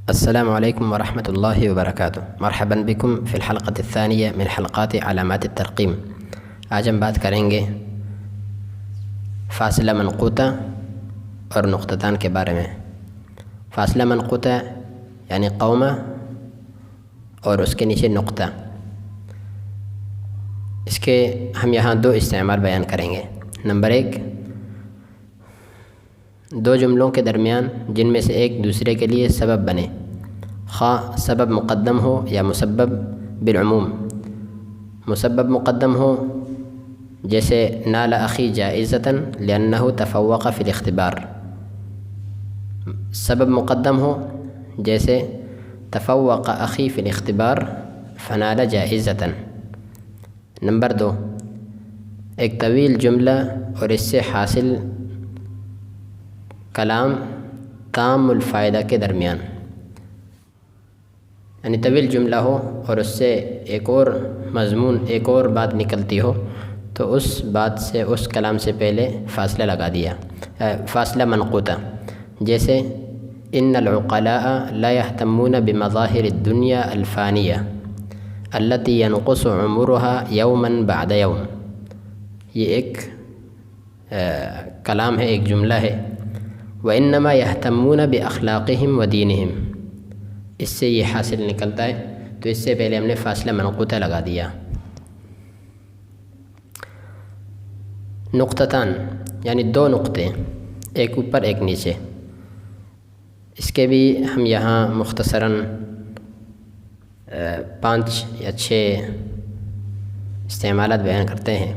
السلام عليكم ورحمة الله وبركاته. مرحبا بكم في الحلقة الثانية من حلقات علامات الترقيم. آج ہم بات کریں گے فاصلہ منقوطہ اور نقطتان کے بارے میں. فاصلہ منقوطہ یعنی قومہ اور اس کے نیچے نقطہ. اس کے ہم یہاں دو استعمال بیان کریں گے. نمبر 1، دو جملوں کے درمیان جن میں سے ایک دوسرے کے لیے سبب بنے، خواہ سبب مقدم ہو یا مسبب بالعموم. مسبب مقدم ہو جیسے نال اخی جائزتاً لأنہ تفوق فی الاختبار. سبب مقدم ہو جیسے تفوق اخی فی الاختبار فنال جائزتاً. نمبر 2، ایک طویل جملہ اور اس سے حاصل کلام تام الفائدہ کے درمیان، یعنی طویل جملہ ہو اور اس سے ایک اور مضمون، ایک اور بات نکلتی ہو تو اس بات سے، اس کلام سے پہلے فاصلہ لگا دیا. فاصلہ منقوطہ جیسے ان العقلاء لا يهتمون بمظاہر الدنيا الفانیہ التي ينقص عمرها یوما بعد یوم. یہ ایک کلام ہے، ایک جملہ ہے. وَإِنَّمَا يَهْتَمُّونَ بِأَخْلَاقِهِمْ وَدِينِهِمْ. اس سے یہ حاصل نکلتا ہے، تو اس سے پہلے ہم نے فاصلہ منقوطہ لگا دیا. نقطتان یعنی دو نقطے، ایک اوپر ایک نیچے. اس کے بھی ہم یہاں مختصراً 5 یا 6 استعمالات بیان کرتے ہیں.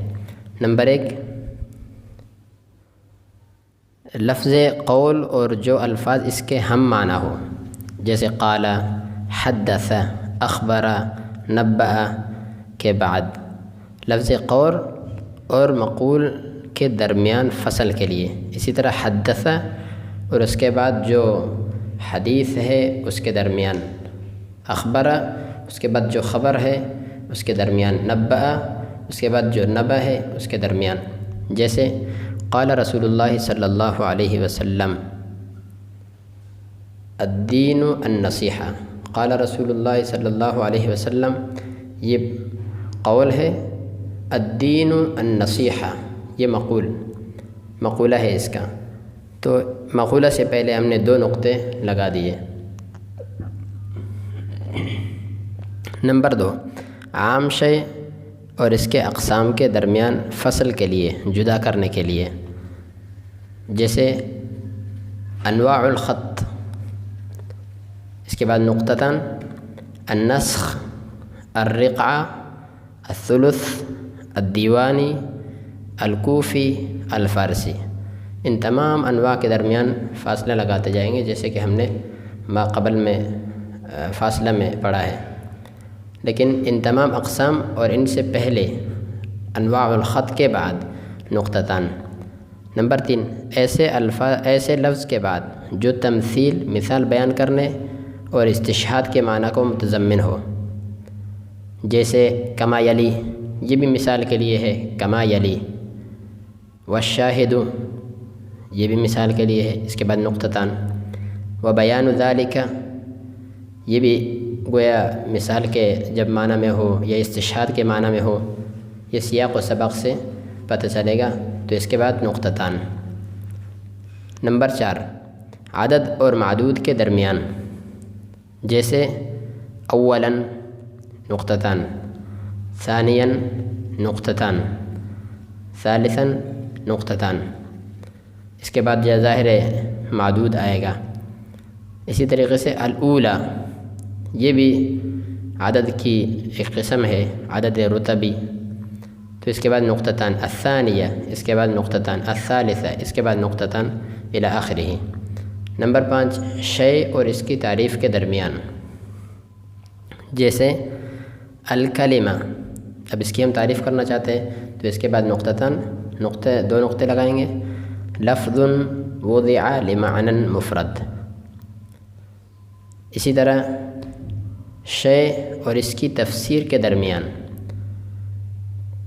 نمبر 1، لفظ قول اور جو الفاظ اس کے ہم معنی ہو، جیسے قال، حدث، اخبر، نبأ کے بعد لفظ قول اور مقول کے درمیان فصل کے لیے. اسی طرح حدث اور اس کے بعد جو حدیث ہے اس کے درمیان اخبر، اس کے بعد جو خبر ہے اس کے درمیان نبأ، اس کے بعد جو نبأ ہے اس کے درمیان. جیسے قال رسول اللہ صلی اللہ علیہ وسلم الدین النصیحہ. قال رسول اللہ صلی اللہ علیہ وسلم، یہ قول ہے. الدین النصیحہ یہ مقولہ ہے اس کا، تو مقولہ سے پہلے ہم نے 2 نقطے لگا دیے. نمبر 2، عام شے اور اس کے اقسام کے درمیان فصل کے لیے، جدا کرنے کے لیے. جیسے انواع الخط، اس کے بعد نقطتان، النسخ، الرقعہ، الثلث، الدیوانی، الکوفی، الفارسی. ان تمام انواع کے درمیان فاصلہ لگاتے جائیں گے، جیسے کہ ہم نے ما قبل میں فاصلہ میں پڑھا ہے. لیکن ان تمام اقسام اور ان سے پہلے انواع الخط کے بعد نقطتان. نمبر 3، ایسے لفظ کے بعد جو تمثیل، مثال بیان کرنے اور استشہاد کے معنی کو متضمن ہو. جیسے کما یلی، یہ بھی مثال کے لیے ہے، کما یلی. والشاہد، یہ بھی مثال کے لیے ہے، اس کے بعد نقطتان. وبیان ذالک، یہ بھی گویا مثال کے جب معنی میں ہو یا استشہاد کے معنی میں ہو، یہ سیاق و سبق سے پتہ چلے گا، تو اس کے بعد نقطتان. نمبر 4، عدد اور معدود کے درمیان. جیسے اولاً نقطتان، ثانیاً نقطتان، ثالثاً نقطتان. اس کے بعد یہ ظاہر معدود آئے گا. اسی طریقے سے الاولی، یہ بھی عدد کی ایک قسم ہے، عدد رتبی، تو اس کے بعد نقطتان. الثانیہ، اس کے بعد نقطتان. الثالثہ، اس کے بعد نقطتان الی آخرہ. نمبر 5، شے اور اس کی تعریف کے درمیان. جیسے الکلمہ، اب اس کی ہم تعریف کرنا چاہتے ہیں تو اس کے بعد نقطتان، 2 نقطے لگائیں گے. لفظ وضع لمعنى مفرد. اسی طرح شے اور اس کی تفسیر کے درمیان،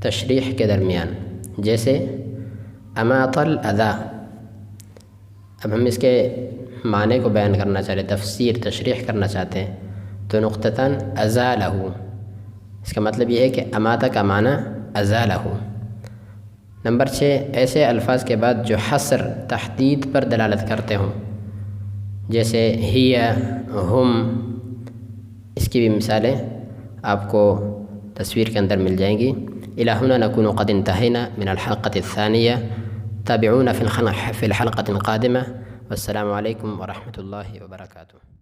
تشریح کے درمیان. جیسے اماط الاذى. اب ہم اس کے معنی کو بیان کرنا چاہتے ہیں، تفسیر تشریح کرنا چاہتے ہیں تو نقطتاً ازالہ، اس کا مطلب یہ ہے کہ اماتہ کا معنی ازالہ۔ نمبر 6، ایسے الفاظ کے بعد جو حصر تحدید پر دلالت کرتے ہوں، جیسے ہی، ہم، اس کی بھی مثالیں آپ کو تصویر کے اندر مل جائیں گی۔ إلى هنا نكون قد انتهينا من الحلقة الثانية، تابعونا في الحلقة القادمة، والسلام عليكم ورحمة الله وبركاته.